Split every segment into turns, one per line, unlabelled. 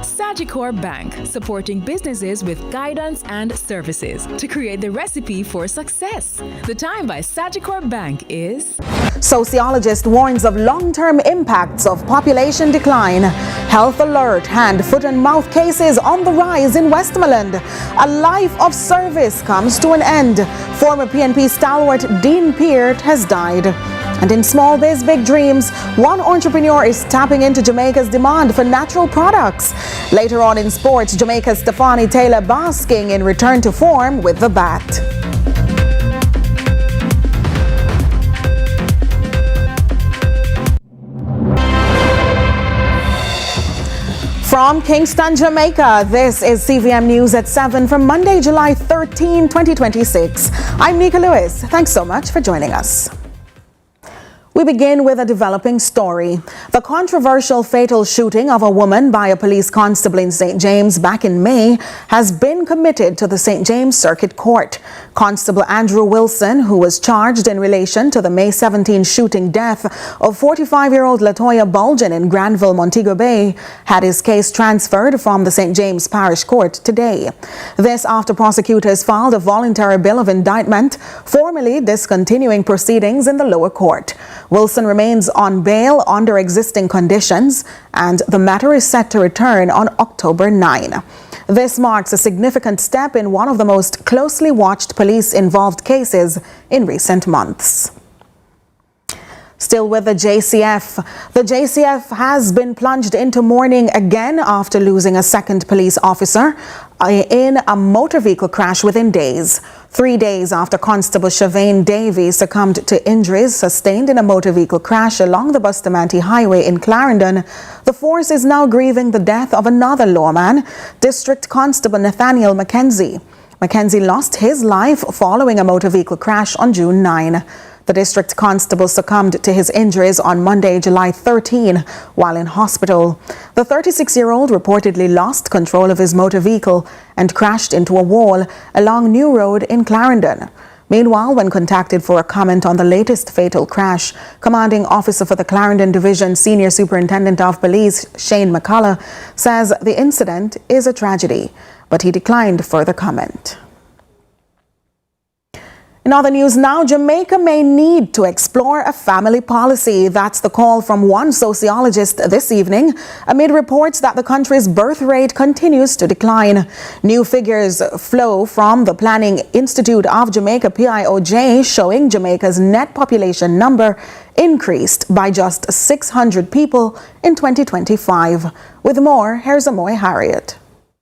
Sagicor Bank, supporting businesses with guidance and services to create the recipe for success. The Time by Sagicor Bank is...
Sociologist warns of long-term impacts of population decline. Health alert, hand, foot and mouth cases on the rise in Westmoreland. A life of service comes to an end. Former PNP stalwart Dean Peart has died. And in Small Biz, Big Dreams, one entrepreneur is tapping into Jamaica's demand for natural products. Later on in sports, Jamaica's Stephanie Taylor basking in return to form with the bat. From Kingston, Jamaica, this is CVM News at 7 from Monday, July 13, 2026. I'm Nika Lewis. Thanks so much for joining us. We begin with a developing story. The controversial fatal shooting of a woman by a police constable in St. James back in May has been committed to the St. James Circuit Court. Constable Andrew Wilson, who was charged in relation to the May 17 shooting death of 45-year-old Latoya Bulgen in Granville, Montego Bay, had his case transferred from the St. James Parish Court today. This after prosecutors filed a voluntary bill of indictment, formally discontinuing proceedings in the lower court. Wilson remains on bail under existing conditions, and the matter is set to return on October 9. This marks a significant step in one of the most closely watched police-involved cases in recent months. Still with the JCF has been plunged into mourning again after losing a second police officer in a motor vehicle crash within days. 3 days after Constable Shavane Davey succumbed to injuries sustained in a motor vehicle crash along the Bustamante Highway in Clarendon, the force is now grieving the death of another lawman, District Constable Nathaniel McKenzie. McKenzie lost his life following a motor vehicle crash on June 9. The district constable succumbed to his injuries on Monday, July 13, while in hospital. The 36-year-old reportedly lost control of his motor vehicle and crashed into a wall along New Road in Clarendon. Meanwhile, when contacted for a comment on the latest fatal crash, commanding officer for the Clarendon Division, Senior Superintendent of Police, Shane McCullough, says the incident is a tragedy, but he declined further comment. In other news now, Jamaica may need to explore a family policy. That's the call from one sociologist this evening, amid reports that the country's birth rate continues to decline. New figures flow from the Planning Institute of Jamaica, PIOJ, showing Jamaica's net population number increased by just 600 people in 2025. With more, here's Amoy Harriet.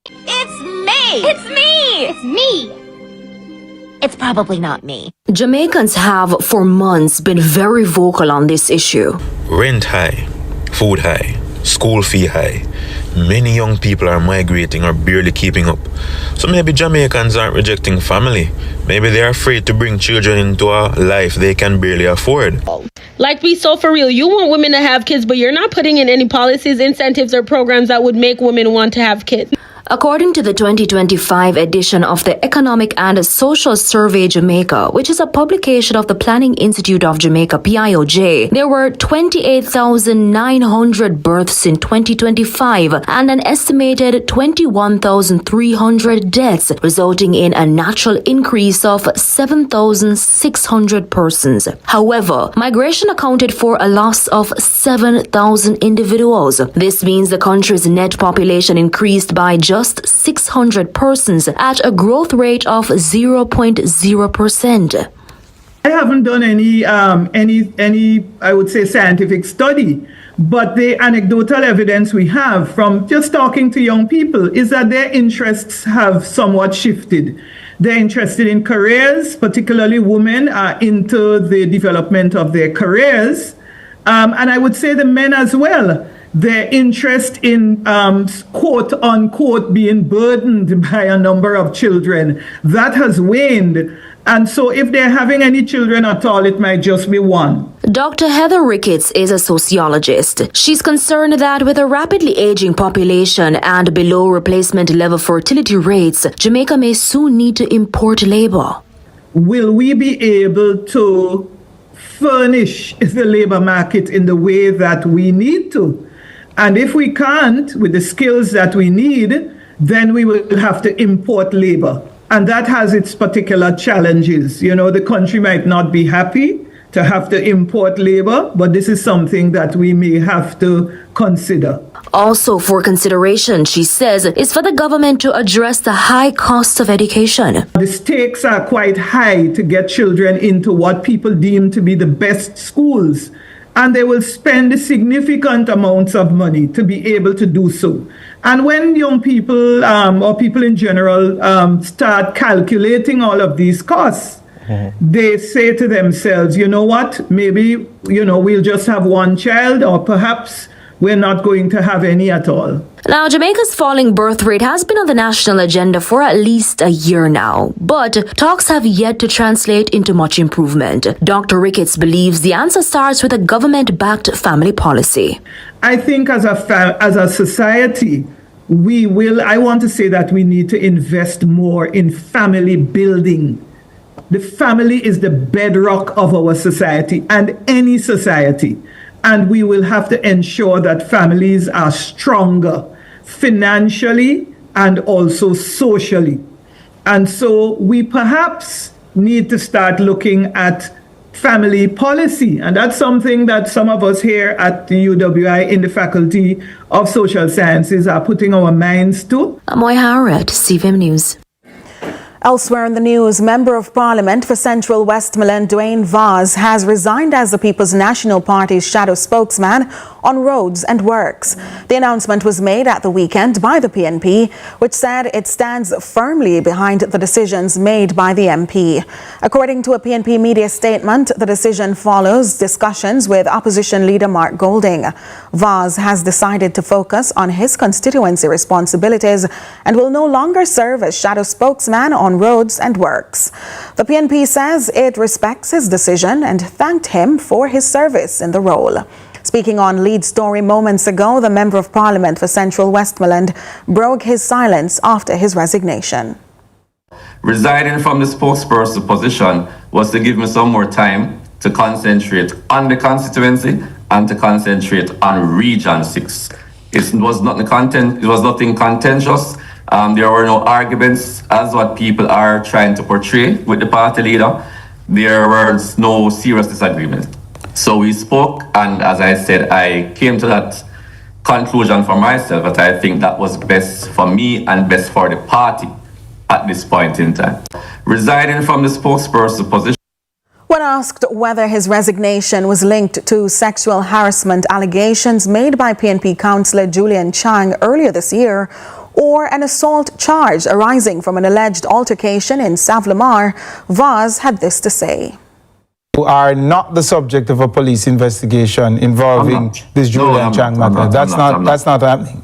It's me! It's me! It's me! It's probably not me.
Jamaicans have for months been very vocal on this issue.
Rent high, food high, school fee high. Many young people are migrating or barely keeping up. So maybe Jamaicans aren't rejecting family. Maybe they're afraid to bring children into a life they can barely afford.
Like, be so for real. You want women to have kids, but you're not putting in any policies, incentives, or programs that would make women want to have kids.
According to the 2025 edition of the Economic and Social Survey Jamaica, which is a publication of the Planning Institute of Jamaica, PIOJ, there were 28,900 births in 2025 and an estimated 21,300 deaths, resulting in a natural increase of 7,600 persons. However, migration accounted for a loss of 7,000 individuals. This means the country's net population increased by just 600 persons at a growth rate of 0.0%.
I haven't done any I would say scientific study, but the anecdotal evidence we have from just talking to young people is that their interests have somewhat shifted. They're interested in careers, particularly women are into the development of their careers, and I would say the men as well. Their interest in quote unquote being burdened by a number of children, that has waned. And so if they're having any children at all, it might just be one.
Dr. Heather Ricketts is a sociologist. She's concerned that with a rapidly aging population and below replacement level fertility rates, Jamaica may soon need to import labor.
Will we be able to furnish the labor market in the way that we need to. And if we can't, with the skills that we need, then we will have to import labor. And that has its particular challenges. You know, the country might not be happy to have to import labor, but this is something that we may have to consider.
Also for consideration, she says, is for the government to address the high cost of education.
The stakes are quite high to get children into what people deem to be the best schools, and they will spend significant amounts of money to be able to do so. And when young people or people in general start calculating all of these costs, they say to themselves, you know what, maybe, we'll just have one child, or perhaps we're not going to have any at all.
Now, Jamaica's falling birth rate has been on the national agenda for at least a year now, but talks have yet to translate into much improvement. Dr. Ricketts believes the answer starts with a government-backed family policy.
I think as a society, I want to say that we need to invest more in family building. The family is the bedrock of our society and any society. And we will have to ensure that families are stronger financially and also socially. And so we perhaps need to start looking at family policy. And that's something that some of us here at the UWI in the Faculty of Social Sciences are putting our minds to.
Amoy Harriet, CVM News.
Elsewhere in the news, Member of Parliament for Central Westmoreland, Dwayne Vaz, has resigned as the People's National Party's shadow spokesman on roads and works. The announcement was made at the weekend by the PNP, which said it stands firmly behind the decisions made by the MP. According to a PNP media statement, the decision follows discussions with opposition leader Mark Golding. Vaz has decided to focus on his constituency responsibilities and will no longer serve as shadow spokesman on roads and works. The PNP says it respects his decision and thanked him for his service in the role. Speaking on Lead Story moments ago, the Member of Parliament for Central Westmoreland broke his silence after his resignation.
Resigning from the spokesperson position was to give me some more time to concentrate on the constituency and to concentrate on Region 6. It was nothing contentious. There were no arguments as what people are trying to portray with the party leader. There was no serious disagreement. So we spoke, and as I said, I came to that conclusion for myself that I think that was best for me and best for the party at this point in time. Resigning from the spokesperson position.
When asked whether his resignation was linked to sexual harassment allegations made by PNP councillor Julian Chang earlier this year, or an assault charge arising from an alleged altercation in Savlamar, Vaz had this to say.
You are not the subject of a police investigation involving this Julian Chang matter. That's not happening.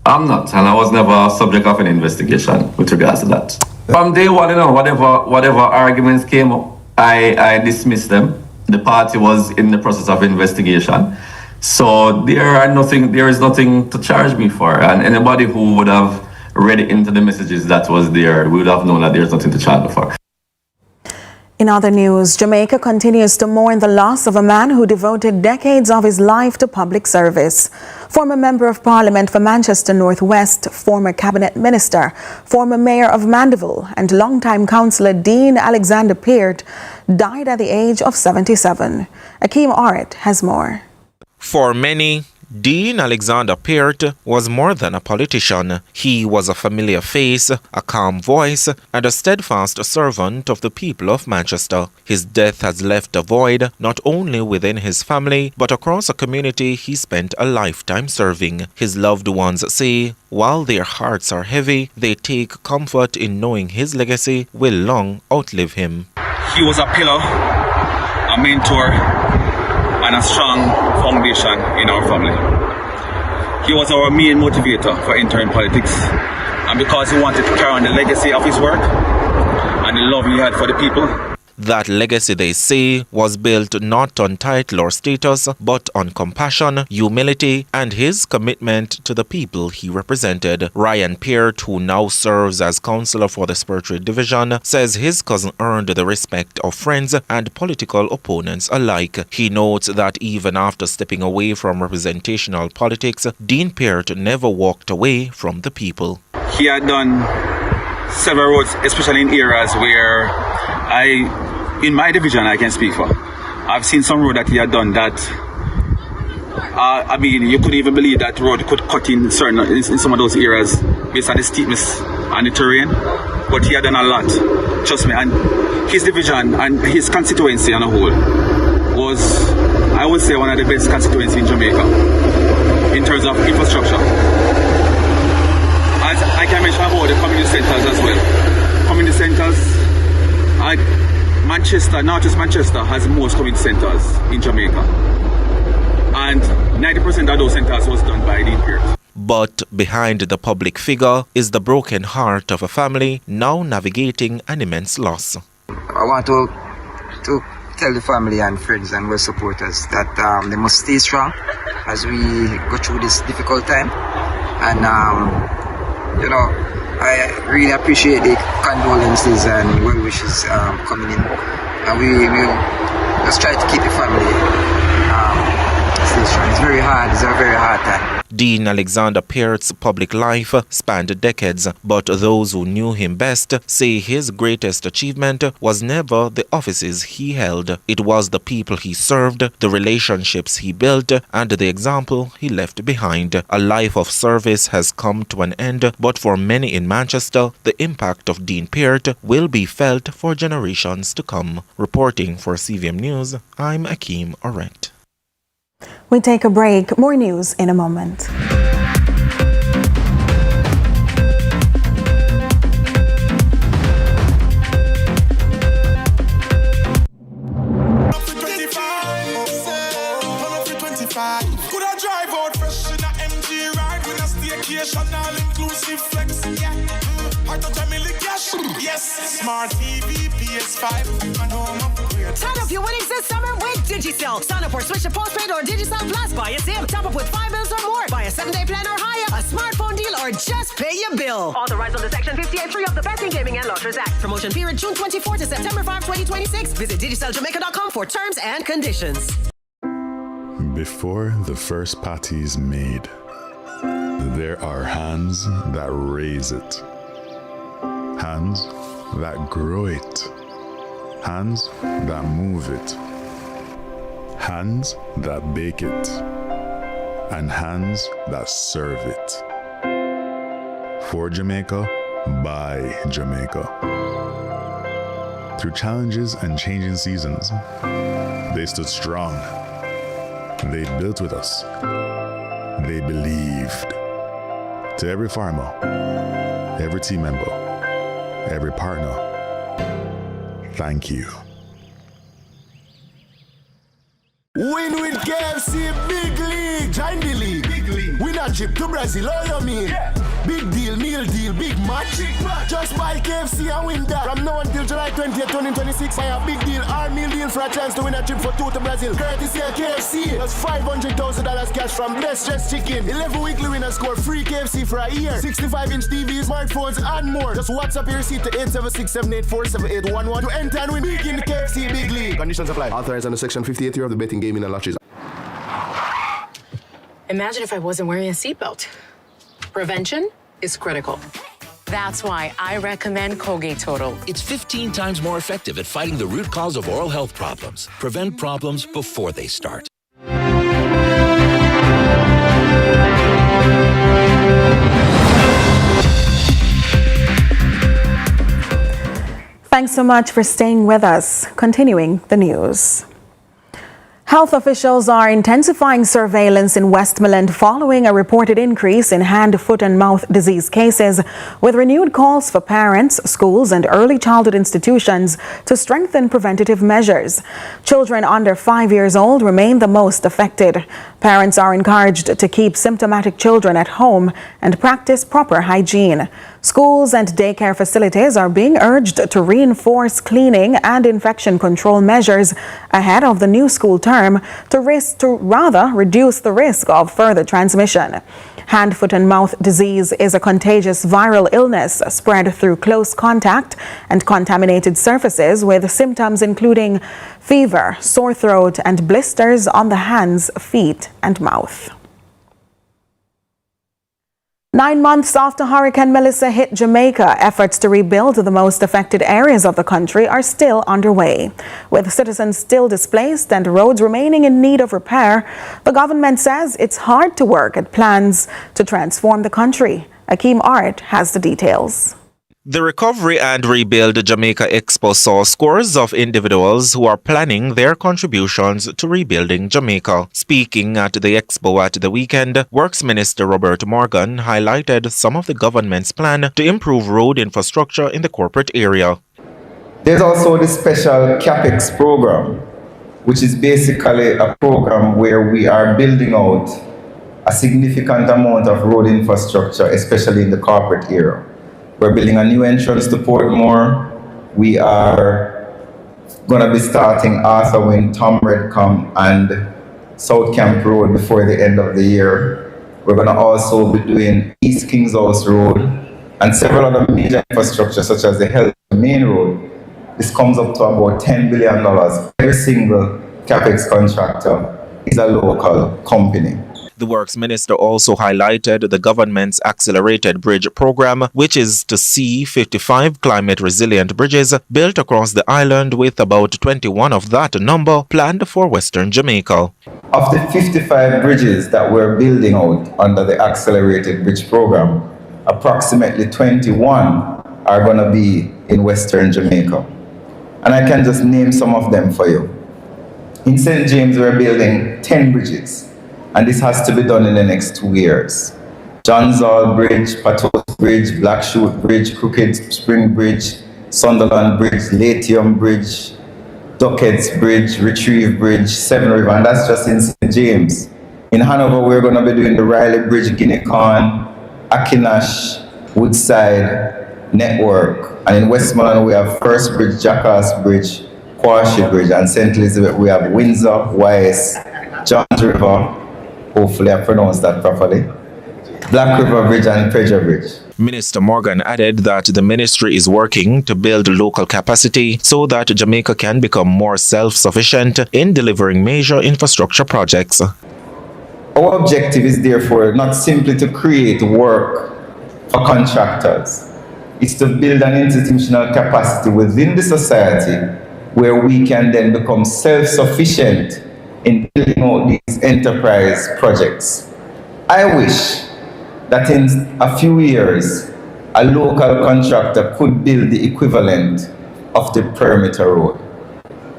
I'm not, and I was never a subject of an investigation with regards to that. From day one, whatever arguments came up, I dismissed them. The party was in the process of investigation. So there is nothing to charge me for. And anybody who would have read into the messages that was there would have known that there's nothing to charge me for.
In other news, Jamaica continues to mourn the loss of a man who devoted decades of his life to public service. Former Member of Parliament for Manchester North West, former Cabinet Minister, former Mayor of Mandeville and longtime Councillor Dean Alexander Peart died at the age of 77. Akeem Art has more.
For many, Dean Alexander Peart was more than a politician. He was a familiar face, a calm voice, and a steadfast servant of the people of Manchester. His death has left a void not only within his family, but across a community he spent a lifetime serving. His loved ones say, while their hearts are heavy, they take comfort in knowing his legacy will long outlive him.
He was a pillar, a mentor, and a strong foundation in our family. He was our main motivator for entering politics, and because he wanted to carry on the legacy of his work and the love he had for the people.
That legacy, they say, was built not on title or status, but on compassion, humility, and his commitment to the people he represented. Ryan Peart, who now serves as councillor for the Spiritual Division, says his cousin earned the respect of friends and political opponents alike. He notes that even after stepping away from representational politics, Dean Peart never walked away from the people.
He had done several roads, especially in areas where in my division, I can speak for. I've seen some road that he had done that, you couldn't even believe that road could cut in some of those areas based on the steepness and the terrain. But he had done a lot, trust me. And his division and his constituency on a whole was, I would say, one of the best constituencies in Jamaica in terms of infrastructure. As I can mention about the community centers as well. Community centers, Manchester, not just Manchester, has the most community centers in Jamaica. And 90% of those centers was done by Dean Peart.
But behind the public figure is the broken heart of a family now navigating an immense loss.
I want to tell the family and friends and well supporters that they must stay strong as we go through this difficult time. And, I really appreciate the condolences and well wishes coming in. And we will just try to keep the family stay strong. It's very hard. It's a very hard time.
Dean Alexander Peart's public life spanned decades, but those who knew him best say his greatest achievement was never the offices he held. It was the people he served, the relationships he built, and the example he left behind. A life of service has come to an end, but for many in Manchester, the impact of Dean Peart will be felt for generations to come. Reporting for CVM News, I'm Akeem Oret.
We take a break. More news in a moment.
Could I drive out fresh in a MG ride with a staycation all inclusive flex? Yeah. Heart of family cash. Yes. Smart TV, PS5, and home upgrade.
Turn up your winnings this summer with Digicel. Sign up or switch to postpaid or Digicel Plus. Buy a SIM. Top up with 5 bills or more. Buy a 7-day plan or higher. A smartphone deal or just pay your bill. Authorized under Section 58(3) of the Betting, Gaming and Lotteries Act. Promotion period June 24 to September 5, 2026. Visit DigicelJamaica.com for terms and conditions.
Before the first patty is made, there are hands that raise it, hands that grow it, hands that move it, hands that bake it, and hands that serve it. For Jamaica, by Jamaica. Through challenges and changing seasons, they stood strong. They built with us. They believed. To every farmer, every team member, every partner, thank you.
Win with KFC, big league, join the league. Big league. Win a trip to Brazil, all you mean? Yeah. Big deal, meal deal, big match. Just buy KFC and win that. From now until July 20th, 2026, buy a big deal or meal deal for a chance to win a trip for 2 to Brazil. Courtesy of KFC. That's $500,000 cash from Best Dressed Chicken. 11 weekly winners score free KFC for a year. 65-inch TVs, smartphones, and more. Just WhatsApp your receipt to 876-784-7811 to enter and win big in the KFC Big League. Conditions apply. Authorized under Section 58 of the Betting, Gaming and Lotteries.
Imagine if I wasn't wearing a seatbelt. Prevention is critical. That's why I recommend Colgate Total.
It's 15 times more effective at fighting the root cause of oral health problems. Prevent problems before they start.
Thanks so much for staying with us. Continuing the news. Health officials are intensifying surveillance in Westmoreland following a reported increase in hand, foot and mouth disease cases, with renewed calls for parents, schools and early childhood institutions to strengthen preventative measures. Children under 5 years old remain the most affected. Parents are encouraged to keep symptomatic children at home and practice proper hygiene. Schools and daycare facilities are being urged to reinforce cleaning and infection control measures ahead of the new school term to reduce the risk of further transmission. Hand, foot and mouth disease is a contagious viral illness spread through close contact and contaminated surfaces, with symptoms including fever, sore throat and blisters on the hands, feet and mouth. 9 months after Hurricane Melissa hit Jamaica, efforts to rebuild the most affected areas of the country are still underway. With citizens still displaced and roads remaining in need of repair, the government says it's hard to work at plans to transform the country. Akeem Art has the details.
The Recovery and Rebuild Jamaica Expo saw scores of individuals who are planning their contributions to rebuilding Jamaica. Speaking at the expo at the weekend, Works Minister Robert Morgan highlighted some of the government's plan to improve road infrastructure in the corporate area.
There's also the special CAPEX program, which is basically a program where we are building out a significant amount of road infrastructure, especially in the corporate area. We're building a new entrance to Portmore. We are going to be starting Arthur Wynne, Tom Redcom and South Camp Road before the end of the year. We're going to also be doing East Kings House Road and several other major infrastructure such as the Health Main Road. This comes up to about $10 billion. Every single CAPEX contractor is a local company.
The Works Minister also highlighted the government's Accelerated Bridge program, which is to see 55 climate-resilient bridges built across the island, with about 21 of that number planned for Western Jamaica.
Of the 55 bridges that we're building out under the Accelerated Bridge program, approximately 21 are going to be in Western Jamaica. And I can just name some of them for you. In St. James, we're building 10 bridges. And this has to be done in the next 2 years. Johns Hall Bridge, Patos Bridge, Black Chute Bridge, Crooked Spring Bridge, Sunderland Bridge, Latium Bridge, Duckett's Bridge, Retrieve Bridge, Seven River, and that's just in St. James. In Hanover, we're going to be doing the Riley Bridge, Guinea-Corn, Akinash, Woodside Network. And in Westmoreland, we have First Bridge, Jackass Bridge, Quashi Bridge, and St. Elizabeth, we have Windsor, Wise, Johns River, hopefully I pronounced that properly, Black River Bridge and Pedro Bridge.
Minister Morgan added that the ministry is working to build local capacity so that Jamaica can become more self-sufficient in delivering major infrastructure projects.
Our objective is therefore not simply to create work for contractors. It's to build an institutional capacity within the society where we can then become self-sufficient in building out these enterprise projects. I wish that in a few years, a local contractor could build the equivalent of the perimeter road.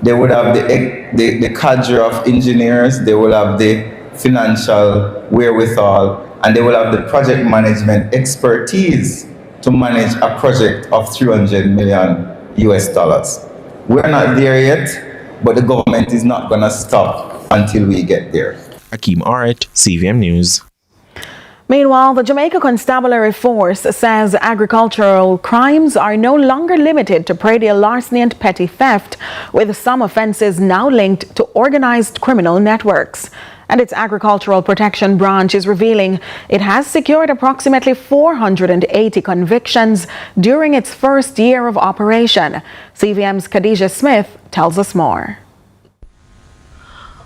They would have the cadre of engineers, they will have the financial wherewithal, and they will have the project management expertise to manage a project of $300 million US. We're not there yet, but the government is not going to stop until we get there.
Akeem Art, CVM News.
Meanwhile, the Jamaica Constabulary Force says agricultural crimes are no longer limited to predial larceny and petty theft, with some offences now linked to organized criminal networks. And its Agricultural Protection Branch is revealing it has secured approximately 480 convictions during its first year of operation. CVM's Khadijah Smith tells us more.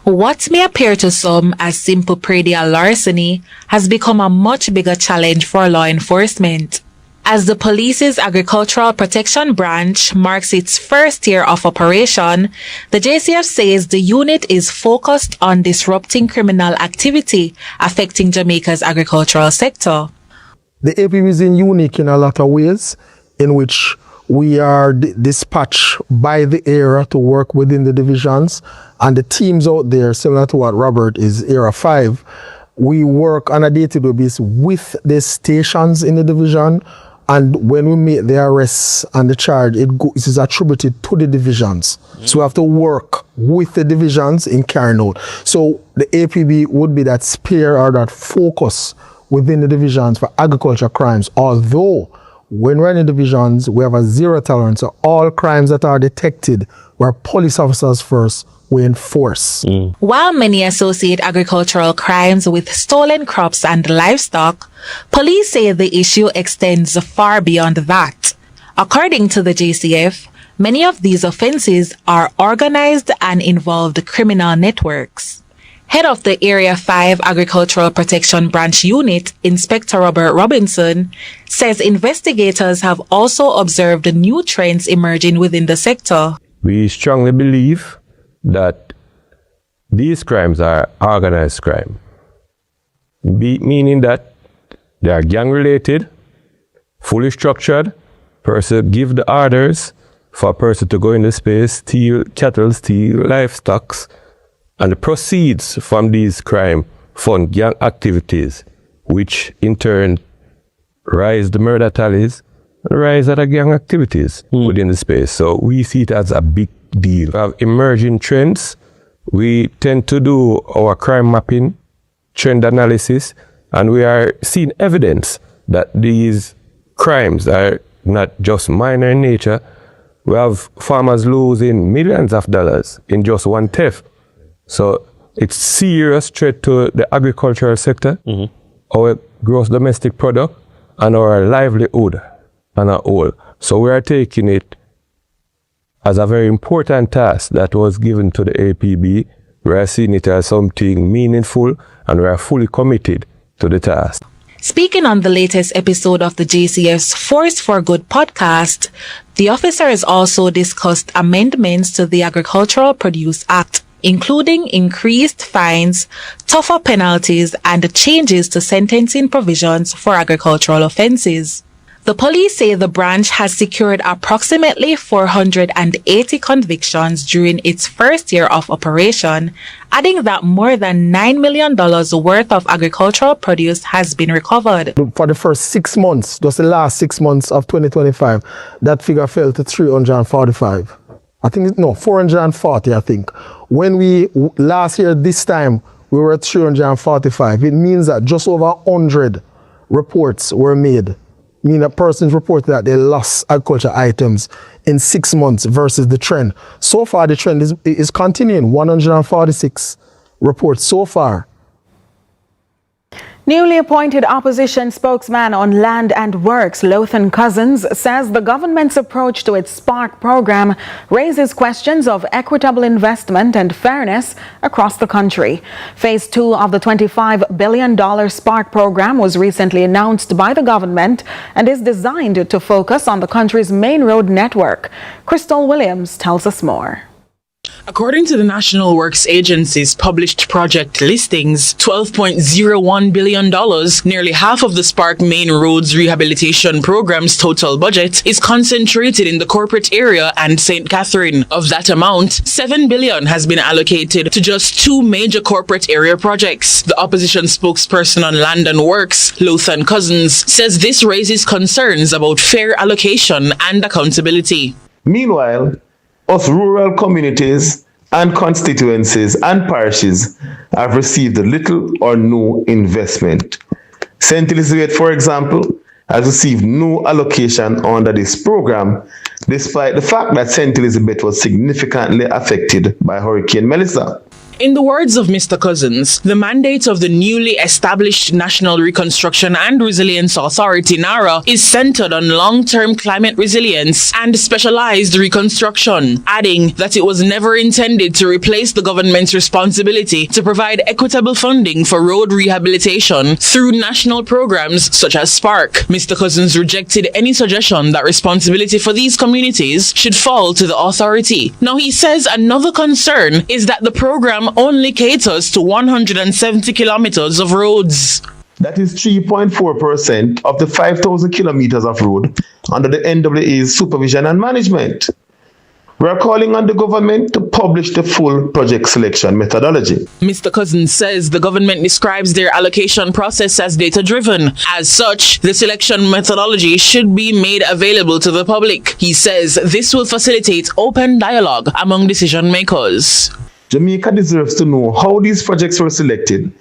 What may appear to some as simple predial larceny has become a much bigger challenge for law enforcement. As the police's Agricultural Protection Branch marks its first year of operation, the JCF says the unit is focused on disrupting criminal activity affecting Jamaica's agricultural sector.
The APB is unique in a lot of ways, in which we are dispatched by the area to work within the divisions, and the teams out there, similar to what Robert is, Area 5, we work on a day-to-day basis with the stations in the division, and when we make the arrests and the charge, it is attributed to the divisions. So we have to work with the divisions in carrying out. So the APB would be that spear or that focus within the divisions for agriculture crimes, although when we're in the divisions, we have a zero tolerance. So all crimes that are detected, where police officers first, we enforce.
While many associate agricultural crimes with stolen crops and livestock, police say the issue extends far beyond that. According to the JCF, many of these offenses are organized and involved criminal networks. Head of the Area 5 Agricultural Protection Branch Unit, Inspector Robert Robinson, says investigators have also observed new trends emerging within the sector.
We strongly believe that these crimes are organized crime, meaning that they are gang-related, fully structured. Person give the orders for a person to go in the space, steal cattle, steal livestock, and the proceeds from these crimes fund gang activities, which in turn rise the murder tallies and rise other gang activities within the space. So we see it as a big deal. We have emerging trends. We tend to do our crime mapping, trend analysis, and we are seeing evidence that these crimes are not just minor in nature. We have farmers losing millions of dollars in just one theft. So it's serious threat to the agricultural sector, our gross domestic product, and our livelihood on a whole. So we are taking it as a very important task that was given to the APB. We are seeing it as something meaningful, and we are fully committed to the task.
Speaking on the latest episode of the JCF's Force for Good podcast, the officers also discussed amendments to the Agricultural Produce Act, including increased fines, tougher penalties, and changes to sentencing provisions for agricultural offenses. The police say the branch has secured approximately 480 convictions during its first year of operation, adding that more than $9 million worth of agricultural produce has been recovered.
For the first 6 months, just the last 6 months of 2025, that figure fell to 345. 440, I think. When we, last year, this time, we were at 345. It means that just over 100 reports were made. Meaning that persons reported that they lost agriculture items in 6 months versus the trend. So far, the trend is continuing. 146 reports so far.
Newly appointed opposition spokesman on Land and Works, Lothan Cousins, says the government's approach to its Spark program raises questions of equitable investment and fairness across the country. Phase 2 of the $25 billion Spark program was recently announced by the government and is designed to focus on the country's main road network. Crystal Williams tells us more.
According to the National Works Agency's published project listings, $12.01 billion, nearly half of the Spark Main Roads Rehabilitation Program's total budget, is concentrated in the corporate area and St. Catherine. Of that amount, $7 billion has been allocated to just 2 major corporate area projects. The opposition spokesperson on Land and Works, Lothan Cousins, says this raises concerns about fair allocation and accountability.
Meanwhile, us rural communities and constituencies and parishes have received little or no investment. St. Elizabeth, for example, has received no allocation under this program, despite the fact that St. Elizabeth was significantly affected by Hurricane Melissa.
In the words of Mr. Cousins, the mandate of the newly established National Reconstruction and Resilience Authority, NARA, is centered on long-term climate resilience and specialized reconstruction, adding that it was never intended to replace the government's responsibility to provide equitable funding for road rehabilitation through national programs such as Spark. Mr. Cousins rejected any suggestion that responsibility for these communities should fall to the authority. Now, he says another concern is that the program only caters to 170 kilometers of roads.
That is 3.4% of the 5,000 kilometers of road under the NWA's supervision and management. We are calling on the government to publish the full project selection methodology.
Mr. Cousins says the government describes their allocation process as data-driven. As such, the selection methodology should be made available to the public. He says this will facilitate open dialogue among decision makers.
Jamaica deserves to know how these projects were selected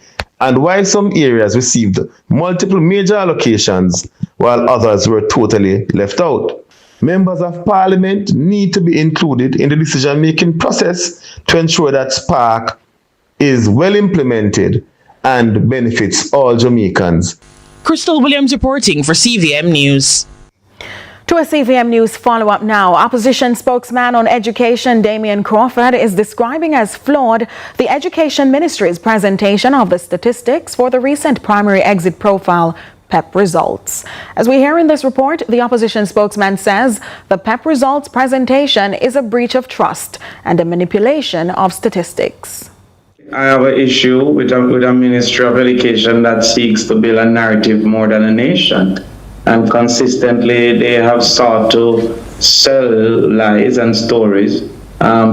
and why some areas received multiple major allocations while others were totally left out. Members of Parliament need to be included in the decision-making process to ensure that Spark is well implemented and benefits all Jamaicans.
Crystal Williams reporting for CVM News.
To a CVM News follow-up now, opposition spokesman on education Damian Crawford is describing as flawed the Education Ministry's presentation of the statistics for the recent primary exit profile PEP results. As we hear in this report, the opposition spokesman says the PEP results presentation is a breach of trust and a manipulation of statistics.
I have an issue with a Ministry of Education that seeks to build a narrative more than a nation. And consistently, they have sought to sell lies and stories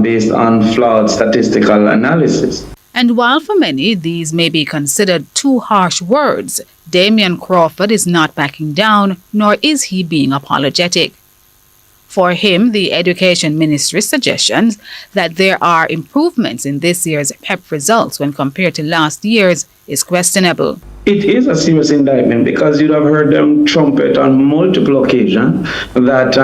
based on flawed statistical analysis.
And while for many these may be considered too harsh words, Damian Crawford is not backing down, nor is he being apologetic. For him, the Education Ministry's suggestions that there are improvements in this year's PEP results when compared to last year's is questionable.
It is a serious indictment because you'd have heard them trumpet on multiple occasions that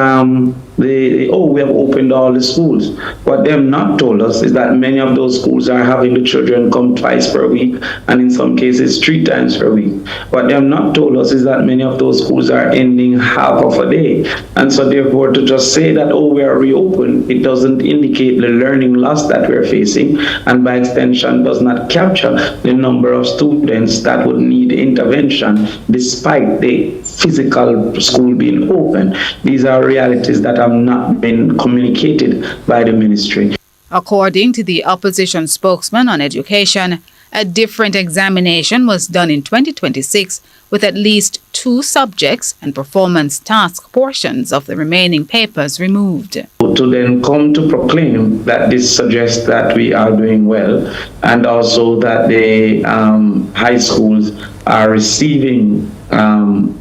we have opened all the schools. What they have not told us is that many of those schools are having the children come twice per week and in some cases 3 times per week. What they have not told us is that many of those schools are ending half of a day. And so therefore to just say that, we are reopened, it doesn't indicate the learning loss that we're facing and by extension does not capture the number of students that would need intervention despite the physical school being open. These are realities that have not been communicated by the ministry.
According to the opposition spokesman on education, a different examination was done in 2026 with at least 2 subjects and performance task portions of the remaining papers removed.
To then come to proclaim that this suggests that we are doing well and also that the high schools are receiving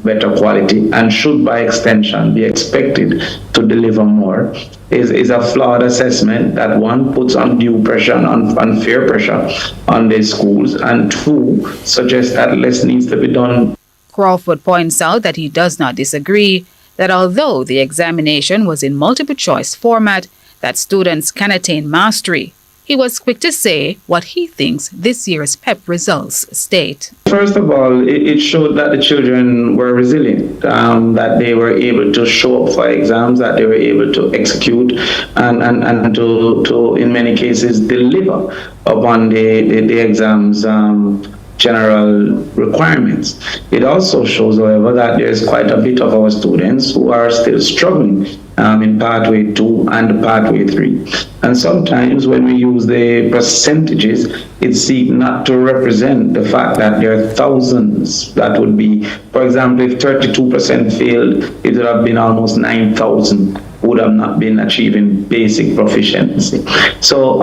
better quality and should by extension be expected to deliver more is a flawed assessment that one puts undue pressure and unfair pressure on the schools and 2 suggests that less needs to be done.
Crawford points out that he does not disagree that although the examination was in multiple choice format, that students can attain mastery. He was quick to say what he thinks this year's PEP results state.
First of all, it showed that the children were resilient, that they were able to show up for exams, that they were able to execute and to in many cases deliver upon the exams general requirements. It also shows, however, that there's quite a bit of our students who are still struggling in pathway 2 and pathway 3. And sometimes when we use the percentages, it seeks not to represent the fact that there are thousands that would be, for example, if 32% failed, it would have been almost 9,000 would have not been achieving basic proficiency. So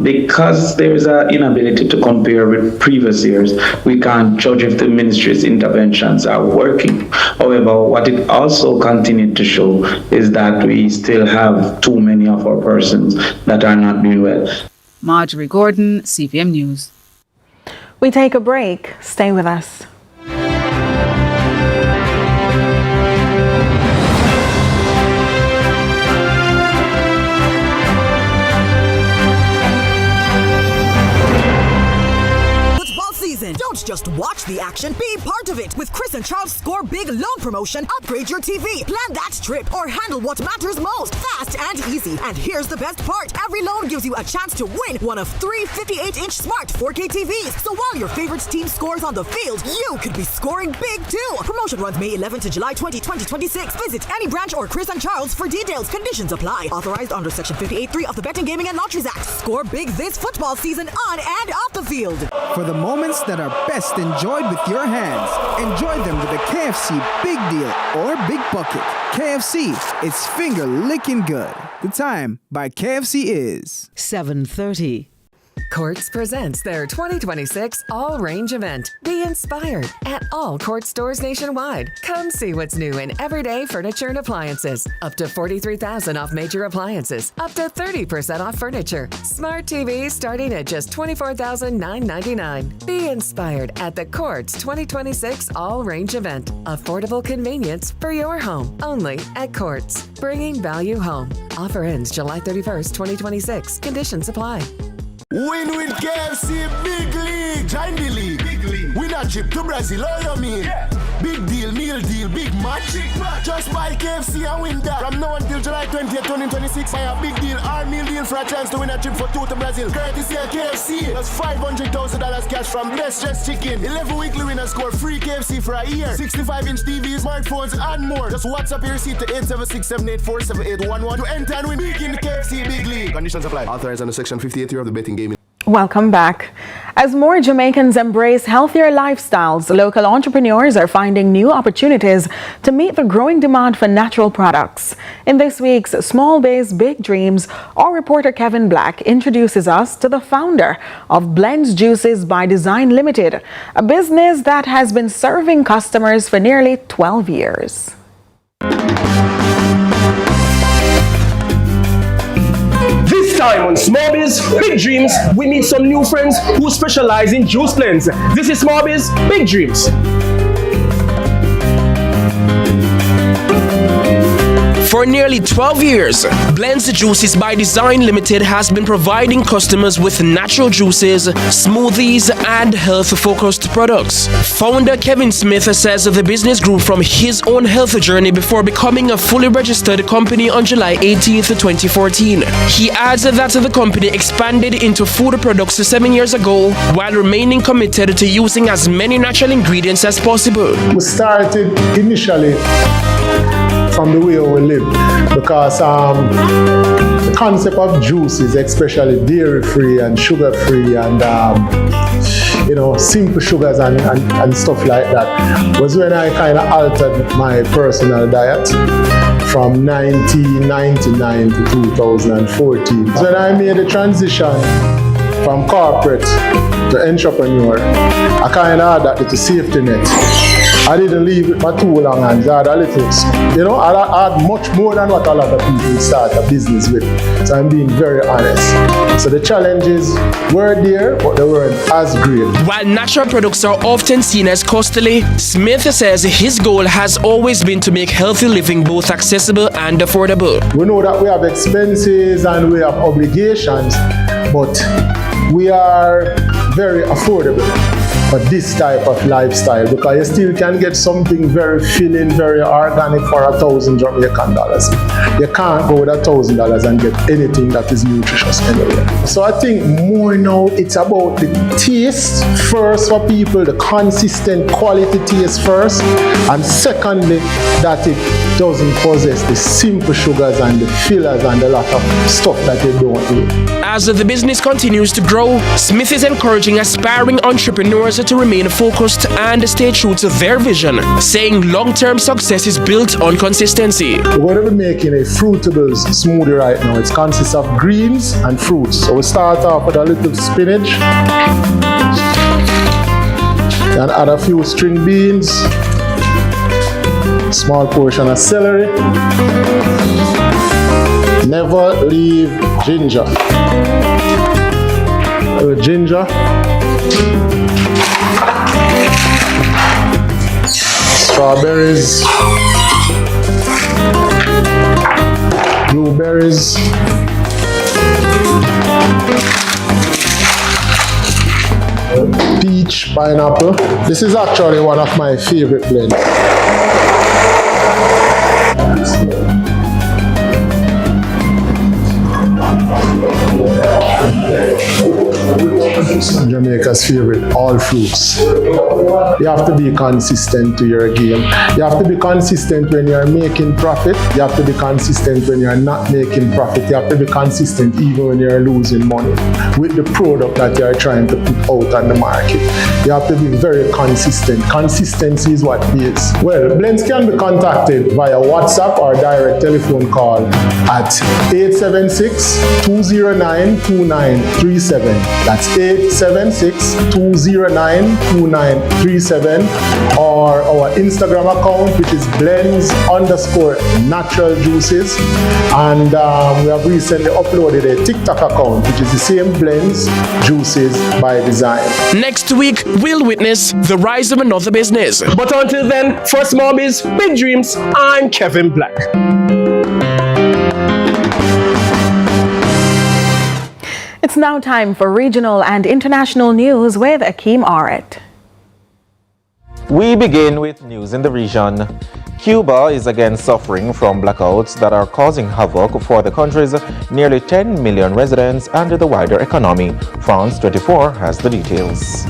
because there is an inability to compare with previous years, we can't judge if the ministry's interventions are working. However, what it also continued to show is that we still have too many of our persons that are not doing well.
Marjorie Gordon, CVM News.
We take a break. Stay with us.
Don't just watch the action, be part of it. With Chris and Charles' Score Big Loan Promotion, upgrade your TV, plan that trip, or handle what matters most, fast and easy. And here's the best part. Every loan gives you a chance to win one of 3 58-inch smart 4K TVs. So while your favorite team scores on the field, you could be scoring big too. Promotion runs May 11 to July 20, 2026. Visit any branch or Chris and Charles for details. Conditions apply. Authorized under Section 58.3 of the Betting, Gaming and Lotteries Act. Score big this football season on and off the field.
For the moments that are best enjoyed with your hands. Enjoy them with a KFC Big Deal or Big Bucket. KFC, it's finger licking good. The time by KFC is
7:30. Courts presents their 2026 All-Range event. Be inspired at all Courts stores nationwide. Come see what's new in everyday furniture and appliances. Up to $43,000 off major appliances. Up to 30% off furniture. Smart TVs starting at just $24,999. Be inspired at the Courts 2026 All-Range event. Affordable convenience for your home. Only at Courts. Bringing value home. Offer ends July 31st, 2026. Conditions apply.
Win KFC Big League. Join the league. Big league. Win a trip to Brazil, all you mean? Yeah. Big deal, meal deal, big match. Just buy KFC and win that. From now until July 20th, 2026, buy a big deal or meal deal for a chance to win a trip for two to Brazil. Courtesy of KFC. That's $500,000 cash from Best Dressed Chicken. 11 weekly winners score free KFC for a year. 65-inch TVs, smartphones, and more. Just WhatsApp your receipt to 876-784-7811 to enter and win big in the KFC Big League. Conditions apply. Authorized under Section 58 of the Betting Gaming.
Welcome back. As more Jamaicans embrace healthier lifestyles, local entrepreneurs are finding new opportunities to meet the growing demand for natural products. In this week's Small Biz, Big Dreams, our reporter Kevin Black introduces us to the founder of Blends Juices by Design Limited, a business that has been serving customers for nearly 12 years.
This time on Small Biz, Big Dreams, we meet some new friends who specialize in juice blends. This is Small Biz, Big Dreams. For nearly 12 years, Blends Juices by Design Limited has been providing customers with natural juices, smoothies, and health-focused products. Founder Kevin Smith says the business grew from his own health journey before becoming a fully registered company on July 18th, 2014. He adds that the company expanded into food products 7 years ago while remaining committed to using as many natural ingredients as possible.
We started initially from the way we live, because the concept of juices, especially dairy-free and sugar-free and simple sugars and stuff like that, was when I kind of altered my personal diet from 1999 to 2014. So when I made the transition from corporate to entrepreneur, I kind of had that little safety net. I didn't leave it for too long, and I had a little, I had much more than what a lot of people start a business with. So I'm being very honest. So the challenges were there, but they weren't as great.
While natural products are often seen as costly, Smith says his goal has always been to make healthy living both accessible and affordable.
We know that we have expenses and we have obligations, but we are very affordable for this type of lifestyle, because you still can get something very filling, very organic for $1,000 Jamaican dollars. You can't go with $1,000 and get anything that is nutritious anywhere. So I think more now it's about the taste first for people, the consistent quality taste first, and secondly that it doesn't possess the simple sugars and the fillers and a lot of stuff that they don't need.
As the business continues to grow, Smith is encouraging aspiring entrepreneurs to remain focused and stay true to their vision, saying long-term success is built on consistency.
We're going to be making a fruitables smoothie right now. It consists of greens and fruits. So we start off with a little spinach, and add a few string beans, small portion of celery. Never leave ginger. Ginger. Strawberries. Blueberries. Peach, pineapple. This is actually one of my favorite blends. Jamaica's favorite, all fruits. You have to be consistent to your game. You have to be consistent when you're making profit. You have to be consistent when you're not making profit. You have to be consistent even when you're losing money with the product that you're trying to put out on the market. You have to be very consistent. Consistency is what pays. Well, blends can be contacted via WhatsApp or direct telephone call at 876-209-2937. That's 876-209-2937, or our Instagram account, which is blends_natural juices. And we have recently uploaded a TikTok account, which is the same blends juices by design.
Next week, we'll witness the rise of another business.
But until then, for Small Biz, Big Dreams, I'm Kevin Black.
It's now time for regional and international news with Akeem Aret.
We begin with news in the region. Cuba is again suffering from blackouts that are causing havoc for the country's nearly 10 million residents and the wider economy. France 24 has the details.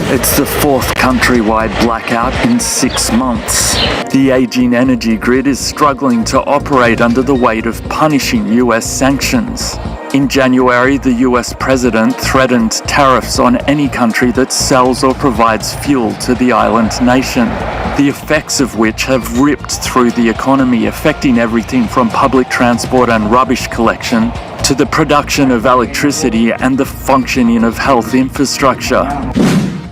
It's the fourth countrywide blackout in 6 months. The aging energy grid is struggling to operate under the weight of punishing US sanctions. In January, the US president threatened tariffs on any country that sells or provides fuel to the island nation, the effects of which have ripped through the economy, affecting everything from public transport and rubbish collection to the production of electricity and the functioning of health infrastructure.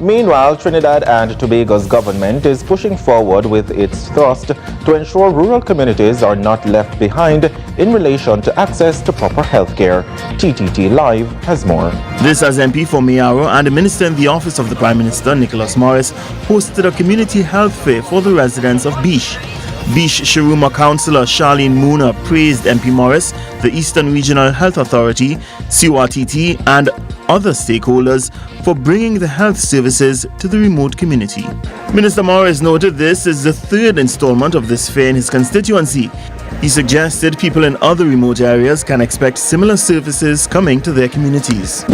Meanwhile, Trinidad and Tobago's government is pushing forward with its thrust to ensure rural communities are not left behind in relation to access to proper health care. TTT Live has more.
This as MP for Mayaro and the Minister in the Office of the Prime Minister, Nicholas Morris, hosted a community health fair for the residents of Bish. Bish Shiruma Councillor Charlene Moona praised MP Morris, the Eastern Regional Health Authority, CURTT and other stakeholders for bringing the health services to the remote community. Minister Morris noted this is the third installment of this fair in his constituency. He suggested people in other remote areas can expect similar services coming to their communities.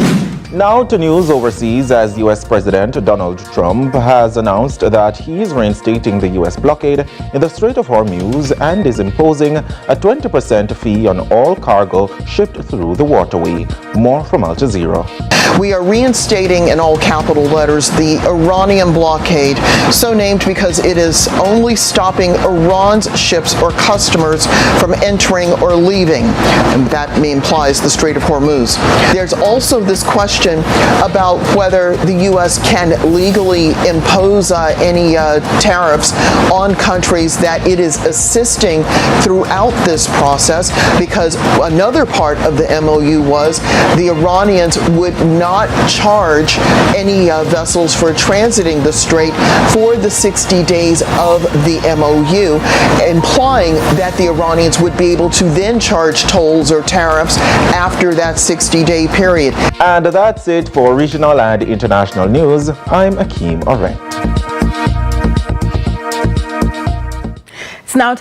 Now to news overseas, as U.S. President Donald Trump has announced that he is reinstating the U.S. blockade in the Strait of Hormuz and is imposing a 20% fee on all cargo shipped through the waterway. More from Al Jazeera.
We are reinstating in all capital letters the Iranian blockade, so named because it is only stopping Iran's ships or customers from entering or leaving, and that implies the Strait of Hormuz. There's also this question about whether the U.S. can legally impose any tariffs on countries that it is assisting throughout this process, because another part of the MOU was the Iranians would not charge any vessels for transiting the strait for the 60 days of the MOU, implying that the Iranians would be able to then charge tolls or tariffs after that 60-day period.
And that's it for regional and international news. I'm Akeem Aret.
It's now time